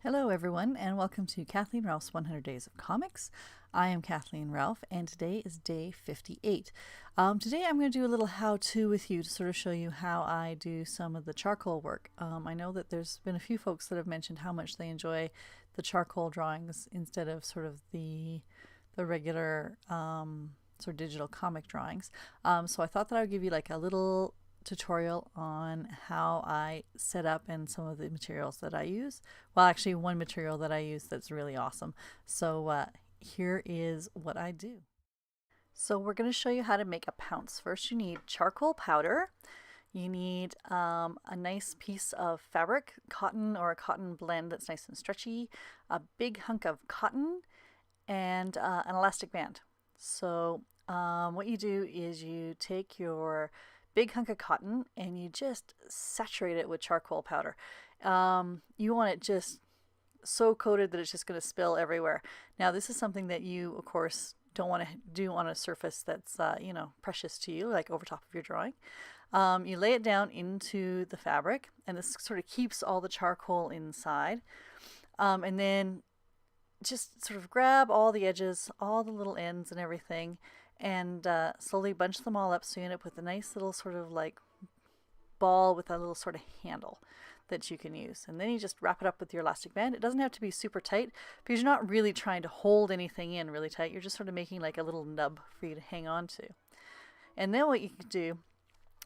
Hello everyone and welcome to Kathleen Ralph's 100 Days of Comics. I am Kathleen Ralph and today is day 58. Today I'm going to do a little how-to with you to sort of show you how I do some of the charcoal work. I know that there's been a few folks that have mentioned how much they enjoy the charcoal drawings instead of sort of the regular sort of digital comic drawings. So I thought that I would give you like a little tutorial on how I set up and some of the materials that I use. Well, actually one material that I use that's really awesome. So here is what I do. So we're going to show you how to make a pounce. First you need charcoal powder. You need a nice piece of fabric, cotton or a cotton blend that's nice and stretchy, a big hunk of cotton, and an elastic band. So what you do is you take your big hunk of cotton and you just saturate it with charcoal powder. You want it just so coated that it's just going to spill everywhere. Now this is something that you of course don't want to do on a surface that's precious to you, like over top of your drawing. You lay it down into the fabric and this sort of keeps all the charcoal inside, and then just sort of grab all the edges, all the little ends and everything, and slowly bunch them all up so you end up with a nice little sort of like ball with a little sort of handle that you can use. And then you just wrap it up with your elastic band. It doesn't have to be super tight because you're not really trying to hold anything in really tight. You're just sort of making like a little nub for you to hang on to. And then what you can do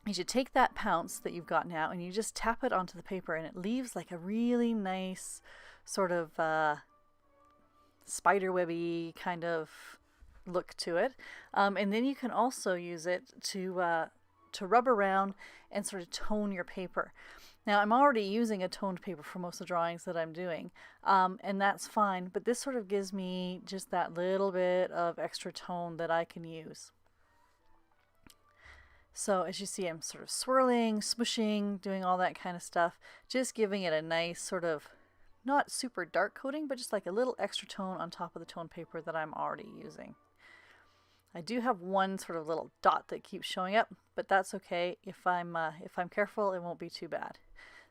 is you take that pounce that you've got now and you just tap it onto the paper and it leaves like a really nice sort of spiderwebby kind of look to it, and then you can also use it to rub around and sort of tone your paper. Now I'm already using a toned paper for most of the drawings that I'm doing, and that's fine, but this sort of gives me just that little bit of extra tone that I can use. So as you see, I'm sort of swirling, smooshing, doing all that kind of stuff, just giving it a nice sort of not super dark coating, but just like a little extra tone on top of the toned paper that I'm already using. I do have one sort of little dot that keeps showing up, but that's okay. If I'm careful, it won't be too bad.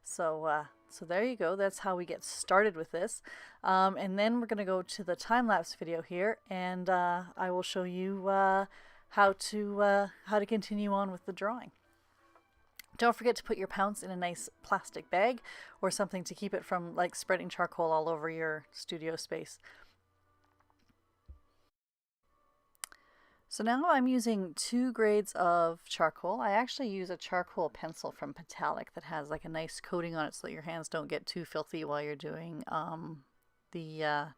So there you go. That's how we get started with this. And then we're going to go to the time-lapse video here, and I will show you how to continue on with the drawing. Don't forget to put your pounce in a nice plastic bag or something to keep it from like spreading charcoal all over your studio space. So now I'm using 2 grades of charcoal. I actually use a charcoal pencil from Petalic that has like a nice coating on it so that your hands don't get too filthy while you're doing the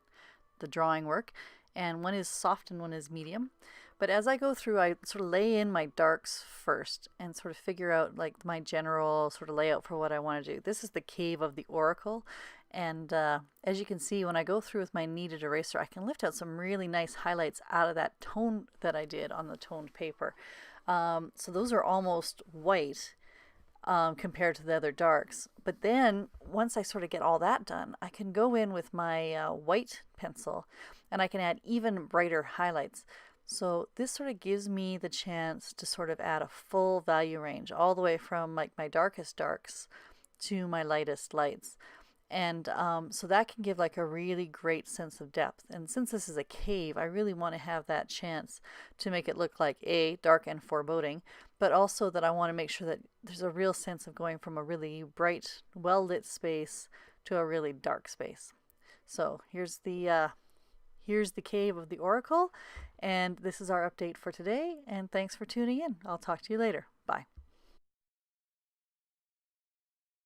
drawing work. And one is soft and one is medium. But as I go through, I sort of lay in my darks first and sort of figure out like my general sort of layout for what I want to do. This is the Cave of the Oracle. And as you can see, when I go through with my kneaded eraser, I can lift out some really nice highlights out of that tone that I did on the toned paper. So those are almost white compared to the other darks. But then once I sort of get all that done, I can go in with my white pencil and I can add even brighter highlights. So this sort of gives me the chance to sort of add a full value range all the way from like my darkest darks to my lightest lights. And so that can give like a really great sense of depth. And since this is a cave, I really want to have that chance to make it look like dark and foreboding, but also that I want to make sure that there's a real sense of going from a really bright, well-lit space to a really dark space. So here's the Cave of the Oracle, and this is our update for today, and thanks for tuning in. I'll talk to you later.